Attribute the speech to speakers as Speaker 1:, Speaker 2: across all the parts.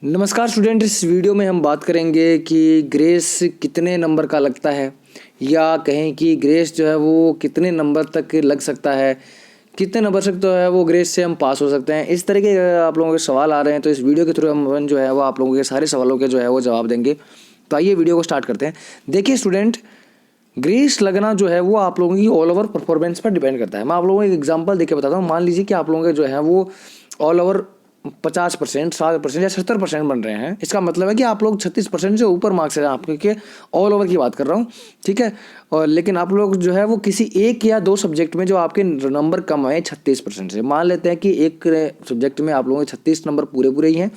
Speaker 1: नमस्कार स्टूडेंट, इस वीडियो में हम बात करेंगे कि ग्रेस कितने नंबर का लगता है, या कहें कि ग्रेस जो है वो कितने नंबर तक लग सकता है, कितने नंबर तक तो है वो ग्रेस से हम पास हो सकते हैं। इस तरह के आप लोगों के सवाल आ रहे हैं तो इस वीडियो के थ्रू हम जो है वो आप लोगों के सारे सवालों के जो है वो जवाब देंगे। तो आइए वीडियो को स्टार्ट करते हैं। देखिए स्टूडेंट, ग्रेस लगना जो है वो आप लोगों की ऑल ओवर परफॉर्मेंस पर डिपेंड करता है। मैं आप लोगों को एक एग्जांपल देके बताता हूँ। मान लीजिए कि आप लोगों के जो है वो ऑल ओवर 50%, 60% या 70% बन रहे हैं। इसका मतलब है कि आप लोग 36% से ऊपर मार्क्स है आपके, ऑल ओवर की बात कर रहा हूँ, ठीक है। और लेकिन आप लोग जो है वो किसी एक या दो सब्जेक्ट में जो आपके नंबर कम आए 36% से, मान लेते हैं कि एक सब्जेक्ट में आप लोगों के 36 नंबर पूरे ही हैं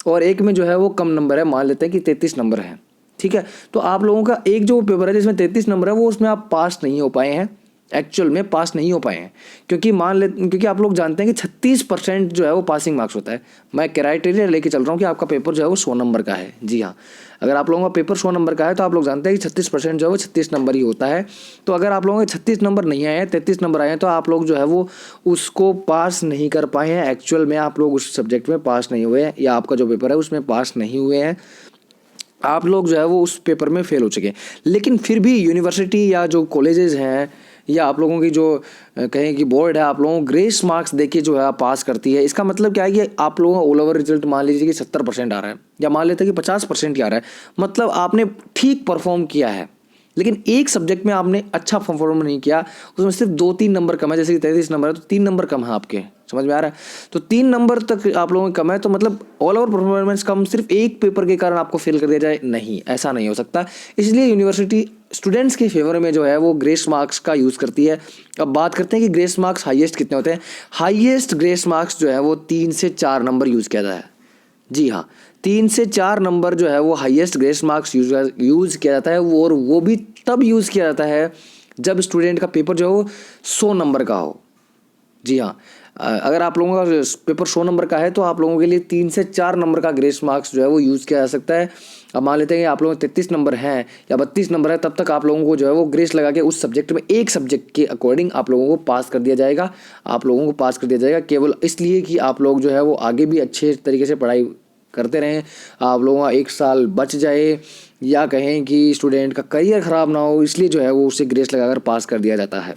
Speaker 1: और एक में जो है वो कम नंबर है, मान लेते हैं कि 33 नंबर है, ठीक है। तो आप लोगों का एक जो पेपर है जिसमें 33 नंबर है वो उसमें आप पास नहीं हो पाए हैं, एक्चुअल में पास नहीं हो पाए हैं। क्योंकि आप लोग जानते हैं कि 36% जो है वो पासिंग मार्क्स होता है। मैं क्राइटेरिया लेके चल रहा हूँ कि आपका पेपर जो है वो 100 नंबर का है। जी हाँ, अगर आप लोगों का पेपर 100 नंबर का है तो आप लोग जानते हैं कि 36% जो है वो 36 नंबर ही होता है। तो अगर आप लोगों के 36 नंबर नहीं आए हैं, 33 नंबर आए हैं, तो आप लोग जो है वो उसको पास नहीं कर पाए हैं। एक्चुअल में आप लोग उस सब्जेक्ट में पास नहीं हुए हैं, या आपका जो पेपर है उसमें पास नहीं हुए हैं। आप लोग जो है वो उस पेपर में फेल हो चुके हैं। लेकिन फिर भी यूनिवर्सिटी या जो कॉलेजेस हैं या आप लोगों की जो कहें कि बोर्ड है, आप लोगों को ग्रेस मार्क्स देके जो है पास करती है। इसका मतलब क्या है कि आप लोगों का ऑल ओवर रिजल्ट मान लीजिए कि 70% आ रहा है, या मान लेते हैं कि 50% ही आ रहा है, मतलब आपने ठीक परफॉर्म किया है। लेकिन एक सब्जेक्ट में आपने अच्छा परफॉर्म नहीं किया, उसमें सिर्फ 2-3 नंबर कम है। जैसे कि 33 नंबर है तो 3 नंबर कम है आपके, समझ में आ रहा है। तो 3 नंबर तक आप लोगों के कम है, तो मतलब ऑल ओवर परफॉर्मेंस कम सिर्फ एक पेपर के कारण आपको फेल कर दिया जाए, नहीं, ऐसा नहीं हो सकता। इसलिए यूनिवर्सिटी स्टूडेंट्स के फेवर में जो है वो ग्रेस मार्क्स का यूज़ करती है। अब बात करते हैं कि ग्रेस मार्क्स हाईएस्ट कितने होते हैं। हाईएस्ट ग्रेस मार्क्स जो है वो 3 से 4 नंबर यूज़ किया जाता है। जी हाँ, 3 से 4 नंबर जो है वो हाईएस्ट ग्रेस मार्क्स यूज़ किया जाता है, और वो भी तब यूज़ किया जाता है जब स्टूडेंट का पेपर जो है वो 100 नंबर का हो। जी हाँ, अगर आप लोगों का पेपर 100 नंबर का है तो आप लोगों के लिए 3 से 4 नंबर का ग्रेस मार्क्स जो है वो यूज़ किया जा सकता है। अब मान लेते हैं कि आप लोगों के 33 नंबर हैं या 32 नंबर है, तब तक आप लोगों को जो है वो ग्रेस लगा के उस सब्जेक्ट में, एक सब्जेक्ट के अकॉर्डिंग आप लोगों को पास कर दिया जाएगा। आप लोगों को पास कर दिया जाएगा केवल इसलिए कि आप लोग जो है वो आगे भी अच्छे तरीके से पढ़ाई करते रहें, आप लोगों का 1 साल बच जाए, या कहें कि स्टूडेंट का करियर ख़राब ना हो, इसलिए जो है वो उसे ग्रेस लगाकर पास कर दिया जाता है।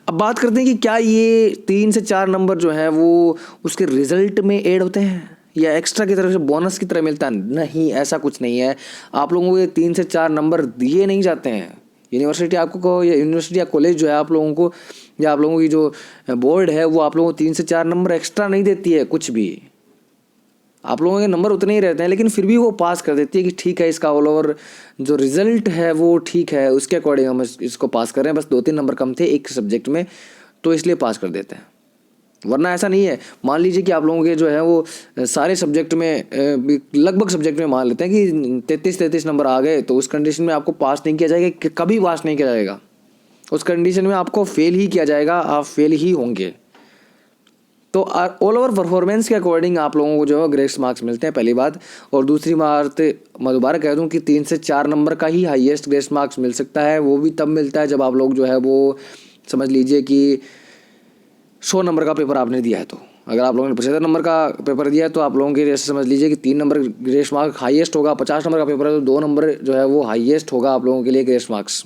Speaker 1: अब बात करते हैं कि क्या ये 3 से 4 नंबर जो है वो उसके रिजल्ट में ऐड होते हैं या एक्स्ट्रा की तरफ से बोनस की तरह मिलता है? नहीं, ऐसा कुछ नहीं है। आप लोगों को ये 3 से 4 नंबर दिए नहीं जाते हैं। यूनिवर्सिटी आपको या यूनिवर्सिटी या कॉलेज जो है आप लोगों को, या आप लोगों की जो बोर्ड है वो आप लोगों को 3 से 4 नंबर एक्स्ट्रा नहीं देती है कुछ भी। आप लोगों के नंबर उतने ही रहते हैं, लेकिन फिर भी वो पास कर देती है कि ठीक है, इसका ऑल ओवर जो रिजल्ट है वो ठीक है, उसके अकॉर्डिंग हम इसको पास कर रहे हैं। बस 2-3 नंबर कम थे एक सब्जेक्ट में, तो इसलिए पास कर देते हैं, वरना ऐसा नहीं है। मान लीजिए कि आप लोगों के जो है वो सारे सब्जेक्ट में, लगभग सब्जेक्ट में मान लेते हैं कि 33 नंबर आ गए, तो उस कंडीशन में आपको पास नहीं किया जाएगा, कभी पास नहीं किया जाएगा। उस कंडीशन में आपको फेल ही किया जाएगा, आप फेल ही होंगे। तो ऑल ओवर परफॉर्मेंस के अकॉर्डिंग आप लोगों को जो है ग्रेस मार्क्स मिलते हैं, पहली बात। और दूसरी बात मैं दोबारा कह दूं कि 3 से 4 नंबर का ही हाईएस्ट ग्रेस मार्क्स मिल सकता है। वो भी तब मिलता है जब आप लोग जो है वो समझ लीजिए कि 100 नंबर का पेपर आपने दिया है। तो अगर आप लोगों ने 75 नंबर का पेपर दिया है तो आप लोगों के जैसे समझ लीजिए कि 3 नंबर ग्रेस मार्क हाईएस्ट होगा। 50 नंबर का पेपर है तो 2 नंबर जो है वो हाईएस्ट होगा आप लोगों के लिए ग्रेस मार्क्स।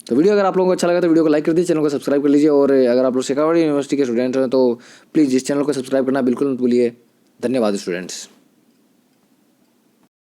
Speaker 1: तो वीडियो अगर आप लोगों को अच्छा लगा तो वीडियो को लाइक कर दीजिए, चैनल को सब्सक्राइब कर लीजिए, और अगर आप लोग शेखावाटी यूनिवर्सिटी के स्टूडेंट हैं तो प्लीज़ इस चैनल को सब्सक्राइब करना बिल्कुल मत भूलिए। धन्यवाद स्टूडेंट्स।